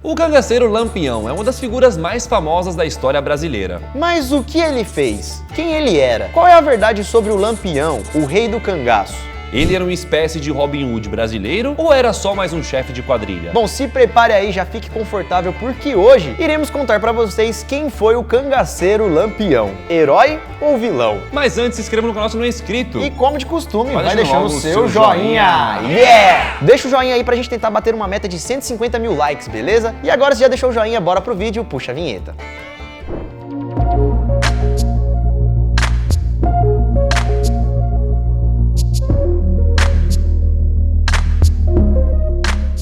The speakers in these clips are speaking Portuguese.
O cangaceiro Lampião é uma das figuras mais famosas da história brasileira. Mas o que ele fez? Quem ele era? Qual é a verdade sobre o Lampião, o rei do cangaço? Ele era uma espécie de Robin Hood brasileiro ou era só mais um chefe de quadrilha? Bom, se prepare aí, já fique confortável, porque hoje iremos contar pra vocês quem foi o cangaceiro Lampião. Herói ou vilão? Mas antes, se inscreva no canal se não é inscrito. E como de costume, vai deixando deixando o seu joinha. Yeah! Deixa o joinha aí pra gente tentar bater uma meta de 150 mil likes, beleza? E agora, se já deixou o joinha, bora pro vídeo, puxa a vinheta.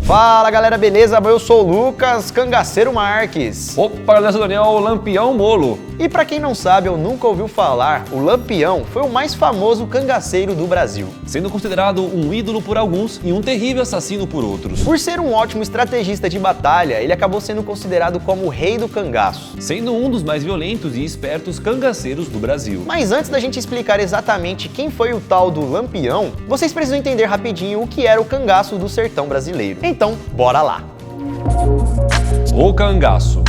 Fala galera, beleza? Eu sou o Lucas, Cangaceiro Marques. Opa, galera, eu sou o Daniel, o Lampião Molo. E pra quem não sabe ou nunca ouviu falar, o Lampião foi o mais famoso cangaceiro do Brasil. Sendo considerado um ídolo por alguns e um terrível assassino por outros. Por ser um ótimo estrategista de batalha, ele acabou sendo considerado como o rei do cangaço. Sendo um dos mais violentos e espertos cangaceiros do Brasil. Mas antes da gente explicar exatamente quem foi o tal do Lampião, vocês precisam entender rapidinho o que era o cangaço do sertão brasileiro. Então, bora lá! O cangaço.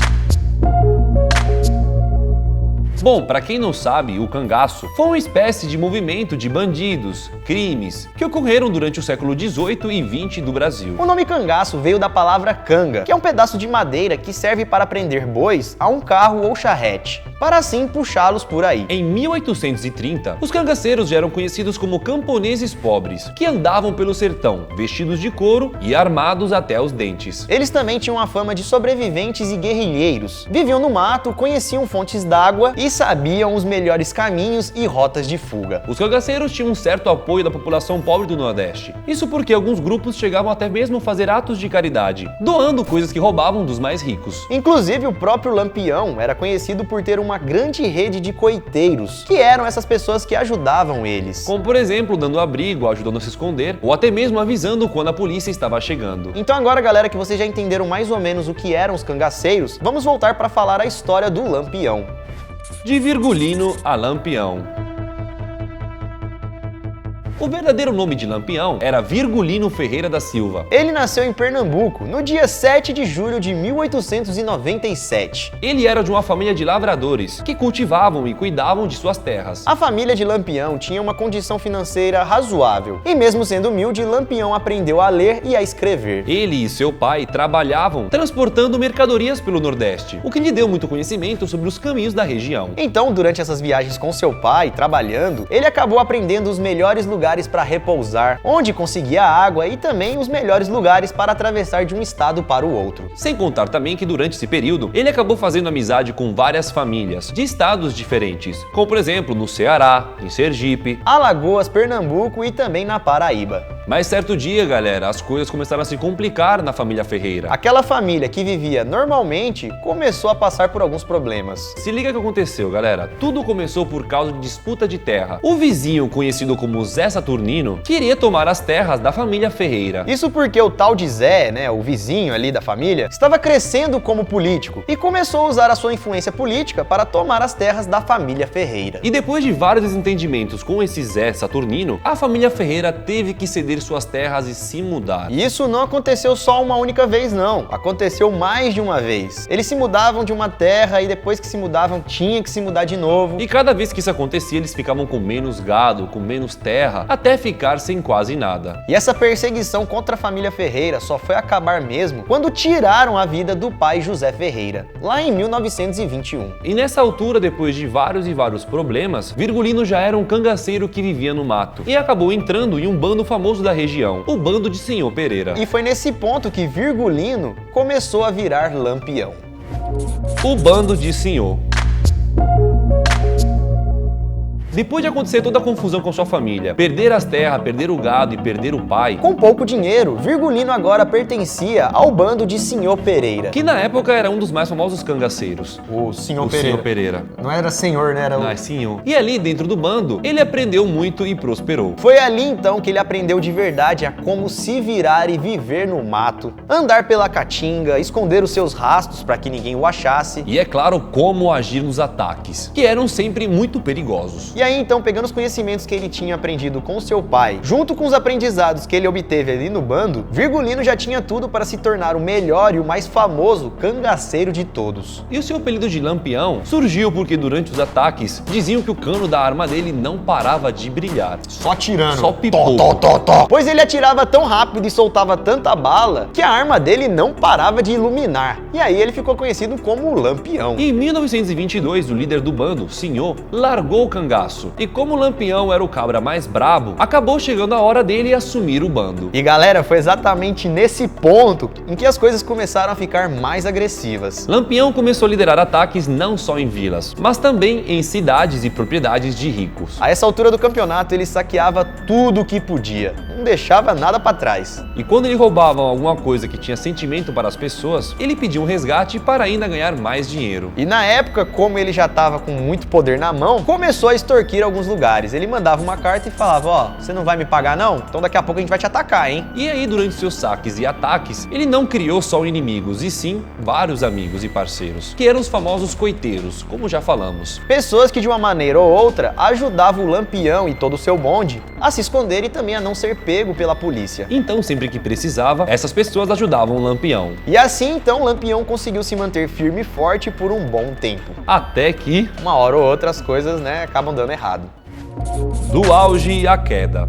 Bom, para quem não sabe, o cangaço foi uma espécie de movimento de bandidos, crimes, que ocorreram durante o século XVIII e XX do Brasil. O nome cangaço veio da palavra canga, que é um pedaço de madeira que serve para prender bois a um carro ou charrete, para assim puxá-los por aí. Em 1830, os cangaceiros já eram conhecidos como camponeses pobres, que andavam pelo sertão, vestidos de couro e armados até os dentes. Eles também tinham a fama de sobreviventes e guerrilheiros. Viviam no mato, conheciam fontes d'água e sabiam os melhores caminhos e rotas de fuga. Os cangaceiros tinham um certo apoio da população pobre do Nordeste. Isso porque alguns grupos chegavam até mesmo a fazer atos de caridade, doando coisas que roubavam dos mais ricos. Inclusive, o próprio Lampião era conhecido por ter uma grande rede de coiteiros, que eram essas pessoas que ajudavam eles. Como, por exemplo, dando abrigo, ajudando a se esconder, ou até mesmo avisando quando a polícia estava chegando. Então agora, galera, que vocês já entenderam mais ou menos o que eram os cangaceiros, vamos voltar para falar a história do Lampião. De Virgulino a Lampião. O verdadeiro nome de Lampião era Virgulino Ferreira da Silva. Ele nasceu em Pernambuco no dia 7 de julho de 1897. Ele era de uma família de lavradores que cultivavam e cuidavam de suas terras. A família de Lampião tinha uma condição financeira razoável e mesmo sendo humilde, Lampião aprendeu a ler e a escrever. Ele e seu pai trabalhavam transportando mercadorias pelo Nordeste, o que lhe deu muito conhecimento sobre os caminhos da região. Então, durante essas viagens com seu pai, trabalhando, ele acabou aprendendo os melhores lugares para repousar, onde conseguia água e também os melhores lugares para atravessar de um estado para o outro. Sem contar também que durante esse período, ele acabou fazendo amizade com várias famílias de estados diferentes, como por exemplo no Ceará, em Sergipe, Alagoas, Pernambuco e também na Paraíba. Mas certo dia, galera, as coisas começaram a se complicar na família Ferreira. Aquela família que vivia normalmente começou a passar por alguns problemas. Se liga o que aconteceu, galera. Tudo começou por causa de disputa de terra. O vizinho, conhecido como Zé Saturnino, queria tomar as terras da família Ferreira. Isso porque o tal de Zé, o vizinho ali da família, estava crescendo como político e começou a usar a sua influência política para tomar as terras da família Ferreira. E depois de vários desentendimentos com esse Zé Saturnino, a família Ferreira teve que ceder suas terras e se mudar. E isso não aconteceu só uma única vez, não. Aconteceu mais de uma vez. Eles se mudavam de uma terra e depois que se mudavam, tinha que se mudar de novo. E cada vez que isso acontecia, eles ficavam com menos gado, com menos terra, até ficar sem quase nada. E essa perseguição contra a família Ferreira só foi acabar mesmo quando tiraram a vida do pai José Ferreira, lá em 1921. E nessa altura, depois de vários e vários problemas, Virgulino já era um cangaceiro que vivia no mato e acabou entrando em um bando famoso da região, o bando de Senhor Pereira. E foi nesse ponto que Virgulino começou a virar Lampião. O bando de Senhor. Depois de acontecer toda a confusão com sua família, perder as terras, perder o gado e perder o pai, com pouco dinheiro, Virgulino agora pertencia ao bando de Senhor Pereira, que na época era um dos mais famosos cangaceiros. O Senhor Pereira. Não era senhor, né? Não, é senhor. E ali dentro do bando, ele aprendeu muito e prosperou. Foi ali então que ele aprendeu de verdade a como se virar e viver no mato, andar pela caatinga, esconder os seus rastros para que ninguém o achasse. E é claro, como agir nos ataques, que eram sempre muito perigosos. E E aí então, pegando os conhecimentos que ele tinha aprendido com seu pai, junto com os aprendizados que ele obteve ali no bando, Virgulino já tinha tudo para se tornar o melhor e o mais famoso cangaceiro de todos. E o seu apelido de Lampião surgiu porque durante os ataques diziam que o cano da arma dele não parava de brilhar. Só tirando. Só pipoco. Pois ele atirava tão rápido e soltava tanta bala que a arma dele não parava de iluminar. E aí ele ficou conhecido como o Lampião. Em 1922, o líder do bando, Senhor, largou o cangaço. E como o Lampião era o cabra mais brabo, acabou chegando a hora dele assumir o bando. E galera, foi exatamente nesse ponto em que as coisas começaram a ficar mais agressivas. Lampião começou a liderar ataques não só em vilas, mas também em cidades e propriedades de ricos. A essa altura do campeonato, ele saqueava tudo o que podia, não deixava nada para trás. E quando ele roubava alguma coisa que tinha sentimento para as pessoas, ele pedia um resgate para ainda ganhar mais dinheiro. E na época, como ele já estava com muito poder na mão, começou a extorquir alguns lugares. Ele mandava uma carta e falava, ó, você não vai me pagar não? Então daqui a pouco a gente vai te atacar, hein? E aí, durante seus saques e ataques, ele não criou só inimigos, e sim vários amigos e parceiros, que eram os famosos coiteiros, como já falamos. Pessoas que de uma maneira ou outra ajudavam o Lampião e todo o seu bonde a se esconder e também a não ser pego pela polícia. Então, sempre que precisava, essas pessoas ajudavam o Lampião. E assim, então, o Lampião conseguiu se manter firme e forte por um bom tempo. Até que, uma hora ou outra, as coisas, né, acabam dando errado. Do auge à queda.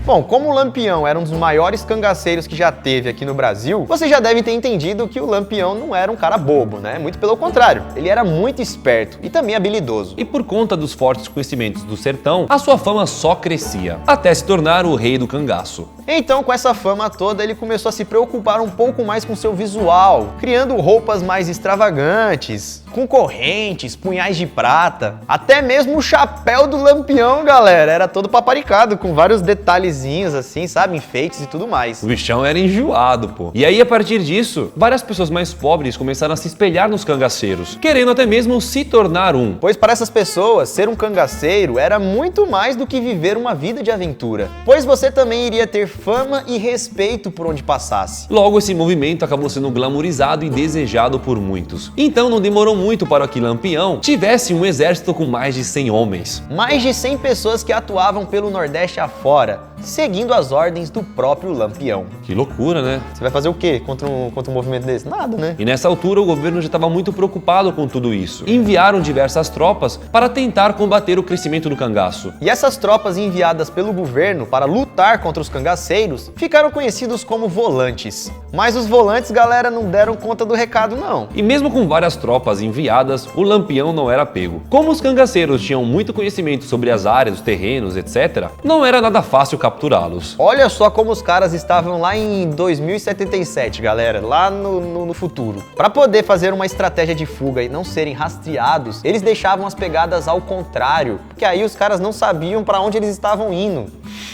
Bom, como o Lampião era um dos maiores cangaceiros que já teve aqui no Brasil, você já deve ter entendido que o Lampião não era um cara bobo, né? Muito pelo contrário, ele era muito esperto e também habilidoso. E por conta dos fortes conhecimentos do sertão, a sua fama só crescia, até se tornar o rei do cangaço. Então, com essa fama toda, ele começou a se preocupar um pouco mais com seu visual, criando roupas mais extravagantes, com correntes, punhais de prata, até mesmo o chapéu do Lampião, galera, era todo paparicado, com vários detalhezinhos assim, sabe, enfeites e tudo mais. O bichão era enjoado, pô. E aí, a partir disso, várias pessoas mais pobres começaram a se espelhar nos cangaceiros, querendo até mesmo se tornar um. Pois para essas pessoas, ser um cangaceiro era muito mais do que viver uma vida de aventura, pois você também iria ter fama e respeito por onde passasse. Logo, esse movimento acabou sendo glamourizado e desejado por muitos. Então não demorou muito para que Lampião tivesse um exército com mais de 100 homens. Mais de 100 pessoas que atuavam pelo Nordeste afora, seguindo as ordens do próprio Lampião. Que loucura, né? Você vai fazer o quê contra um movimento desse? Nada, né? E nessa altura o governo já estava muito preocupado com tudo isso. Enviaram diversas tropas para tentar combater o crescimento do cangaço. E essas tropas enviadas pelo governo para lutar contra os cangaceiros ficaram conhecidos como volantes. Mas os volantes, galera, não deram conta do recado, não. E mesmo com várias tropas enviadas, o Lampião não era pego. Como os cangaceiros tinham muito conhecimento sobre as áreas, os terrenos, etc., não era nada fácil capturá-los. Olha só como os caras estavam lá em 2077, galera, lá no futuro. Para poder fazer uma estratégia de fuga e não serem rastreados, eles deixavam as pegadas ao contrário, porque aí os caras não sabiam para onde eles estavam indo.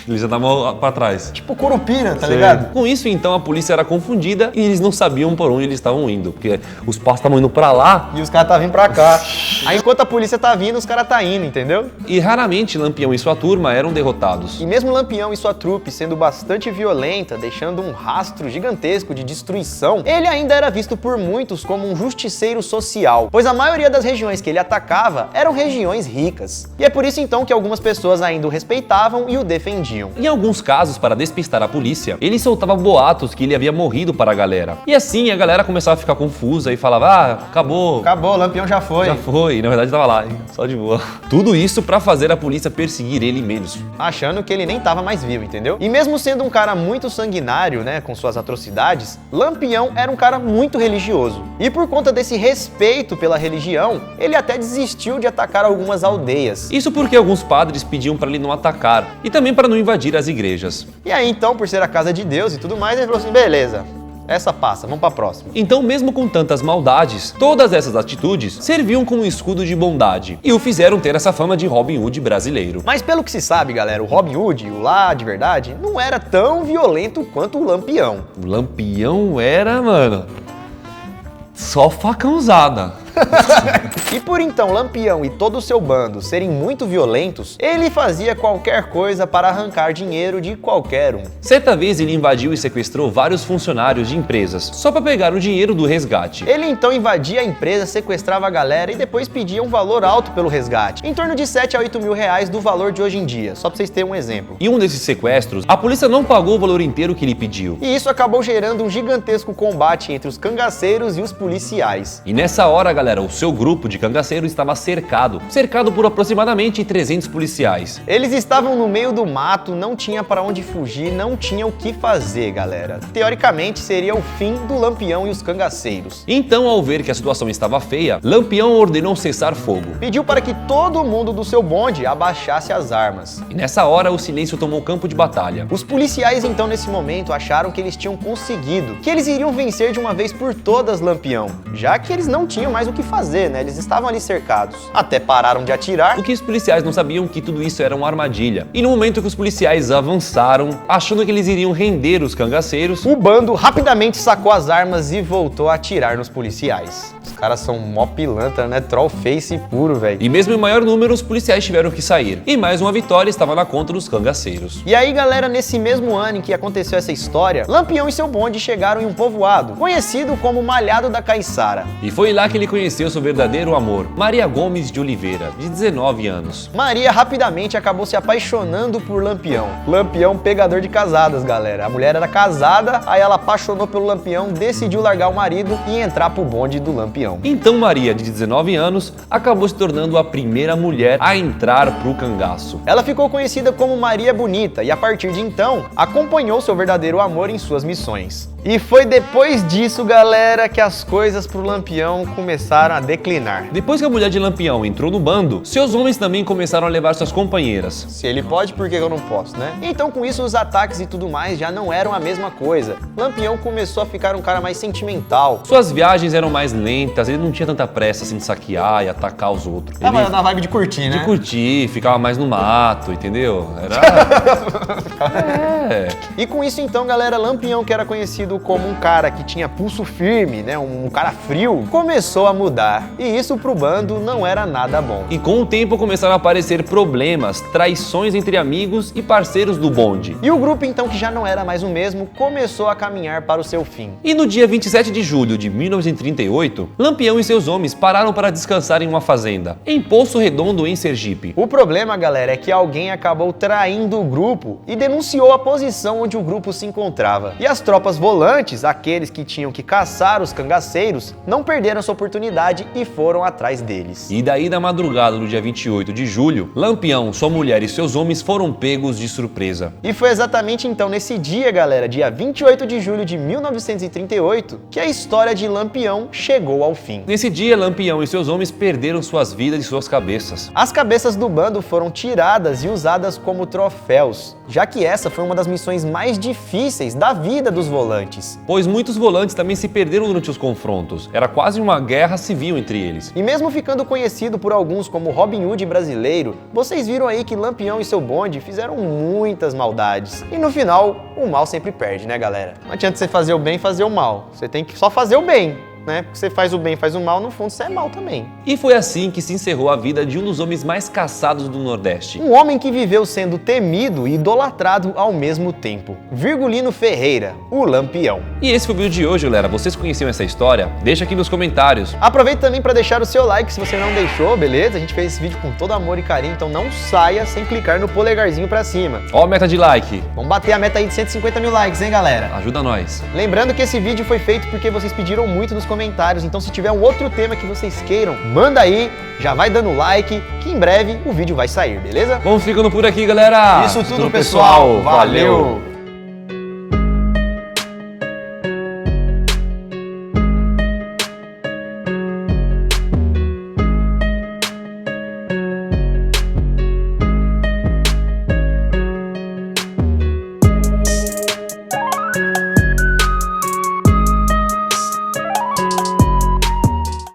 Eles já estavam para trás. Tipo Curupira, tá ligado? Com isso, então, a polícia era confundida e eles não sabiam por onde eles estavam indo, porque os passos estavam indo para lá e os caras estavam vindo pra cá. Aí enquanto a polícia tá vindo, os caras tá indo, entendeu? E raramente Lampião e sua turma eram derrotados. E mesmo Lampião e sua trupe sendo bastante violenta, deixando um rastro gigantesco de destruição, ele ainda era visto por muitos como um justiceiro social, pois a maioria das regiões que ele atacava eram regiões ricas. E é por isso então que algumas pessoas ainda o respeitavam e o defendiam. Em alguns casos, para despistar a polícia, ele soltava boatos que ele havia morrido para a galera. E assim a galera começava a ficar confusa e falava, ah, acabou. Acabou, Lampião já foi. Já foi, e na verdade tava lá, hein? Só de boa. Tudo isso para fazer a polícia perseguir ele menos. Achando que ele nem tava mais vivo, entendeu? E mesmo sendo um cara muito sanguinário, né, com suas atrocidades, Lampião era um cara muito religioso. E por conta desse respeito pela religião, ele até desistiu de atacar algumas aldeias. Isso porque alguns padres pediam para ele não atacar e também para não invadir as igrejas. E aí então, por ser a casa de Deus e tudo mais, ele falou assim, beleza, essa passa, vamos pra próxima. Então, mesmo com tantas maldades, todas essas atitudes serviam como um escudo de bondade e o fizeram ter essa fama de Robin Hood brasileiro. Mas pelo que se sabe, galera, o Robin Hood, o lá de verdade, não era tão violento quanto o Lampião. O Lampião era, mano, só facãozada. E por então Lampião e todo o seu bando serem muito violentos, ele fazia qualquer coisa para arrancar dinheiro de qualquer um. Certa vez ele invadiu e sequestrou vários funcionários de empresas, só para pegar o dinheiro do resgate. Ele então invadia a empresa, sequestrava a galera e depois pedia um valor alto pelo resgate, em torno de 7 a 8 mil reais do valor de hoje em dia, só pra vocês terem um exemplo. Em um desses sequestros, a polícia não pagou o valor inteiro que ele pediu. E isso acabou gerando um gigantesco combate entre os cangaceiros e os policiais. E nessa hora, galera, o seu grupo de cangaceiros estava cercado por aproximadamente 300 policiais. Eles estavam no meio do mato, não tinha para onde fugir, não tinha o que fazer, galera. Teoricamente, seria o fim do Lampião e os cangaceiros. Então, ao ver que a situação estava feia, Lampião ordenou cessar fogo. Pediu para que todo mundo do seu bonde abaixasse as armas. E nessa hora, o silêncio tomou campo de batalha. Os policiais, então, nesse momento, acharam que eles tinham conseguido, que eles iriam vencer de uma vez por todas Lampião, já que eles não tinham mais o que fazer, né? Eles estavam ali cercados. Até pararam de atirar. O que os policiais não sabiam que tudo isso era uma armadilha. E no momento que os policiais avançaram, achando que eles iriam render os cangaceiros, o bando rapidamente sacou as armas e voltou a atirar nos policiais. Os caras são mó pilantra, né? Troll face puro, velho. E mesmo em maior número, os policiais tiveram que sair. E mais uma vitória estava na conta dos cangaceiros. E aí, galera, nesse mesmo ano em que aconteceu essa história, Lampião e seu bonde chegaram em um povoado, conhecido como Malhado da Caiçara. E foi lá que ele conheceu seu verdadeiro amor, Maria Gomes de Oliveira, de 19 anos. Maria rapidamente acabou se apaixonando por Lampião. Lampião pegador de casadas, galera. A mulher era casada, aí ela apaixonou pelo Lampião, decidiu largar o marido e entrar pro bonde do Lampião. Então Maria, de 19 anos, acabou se tornando a primeira mulher a entrar pro cangaço. Ela ficou conhecida como Maria Bonita e a partir de então, acompanhou seu verdadeiro amor em suas missões. E foi depois disso, galera, que as coisas pro Lampião começaram a declinar. Depois que a mulher de Lampião entrou no bando, seus homens também começaram a levar suas companheiras. Se ele pode, por que eu não posso, né? Então com isso os ataques e tudo mais já não eram a mesma coisa. Lampião começou a ficar um cara mais sentimental. Suas viagens eram mais lentas, ele não tinha tanta pressa assim de saquear e atacar os outros. Tava Ele na vibe de curtir, né? de curtir, ficava mais no mato, entendeu? Era... E com isso então, galera, Lampião, que era conhecido como um cara que tinha pulso firme, né, um cara frio, começou a mudar. E isso pro bando não era nada bom. E com o tempo começaram a aparecer problemas, traições entre amigos e parceiros do bonde. E o grupo então, que já não era mais o mesmo, começou a caminhar para o seu fim. E no dia 27 de julho de 1938, Lampião e seus homens pararam para descansar em uma fazenda, em Poço Redondo, em Sergipe. O problema, galera, é que alguém acabou traindo o grupo e denunciou a posição onde o grupo se encontrava. E as tropas volantes, aqueles que tinham que caçar os cangaceiros, não perderam essa oportunidade e foram atrás deles. E daí, na madrugada do dia 28 de julho, Lampião, sua mulher e seus homens foram pegos de surpresa. E foi exatamente então nesse dia, galera, dia 28 de julho de 1938, que a história de Lampião chegou ao fim. Nesse dia, Lampião e seus homens perderam suas vidas e suas cabeças. As cabeças do bando foram tiradas e usadas como troféus, já que essa foi uma das missões mais difíceis da vida dos volantes. Pois muitos volantes também se perderam durante os confrontos. Era quase uma guerra civil entre eles. E mesmo ficando conhecido por alguns como Robin Hood brasileiro, vocês viram aí que Lampião e seu bonde fizeram muitas maldades. E no final, o mal sempre perde, né, galera? Não adianta você fazer o bem e fazer o mal. Você tem que só fazer o bem, né? Porque você faz o bem, faz o mal, no fundo você é mal também. E foi assim que se encerrou a vida de um dos homens mais caçados do Nordeste. Um homem que viveu sendo temido e idolatrado ao mesmo tempo. Virgulino Ferreira, o Lampião. E esse foi o vídeo de hoje, galera. Vocês conheciam essa história? Deixa aqui nos comentários. Aproveita também para deixar o seu like se você não deixou, beleza? A gente fez esse vídeo com todo amor e carinho, então não saia sem clicar no polegarzinho pra cima. Ó a meta de like. Vamos bater a meta aí de 150 mil likes, hein, galera? Ajuda nós. Lembrando que esse vídeo foi feito porque vocês pediram muito nos comentários, então se tiver um outro tema que vocês queiram, manda aí, já vai dando like, que em breve o vídeo vai sair, beleza? Vamos ficando por aqui, galera. Isso tudo, pessoal. Valeu.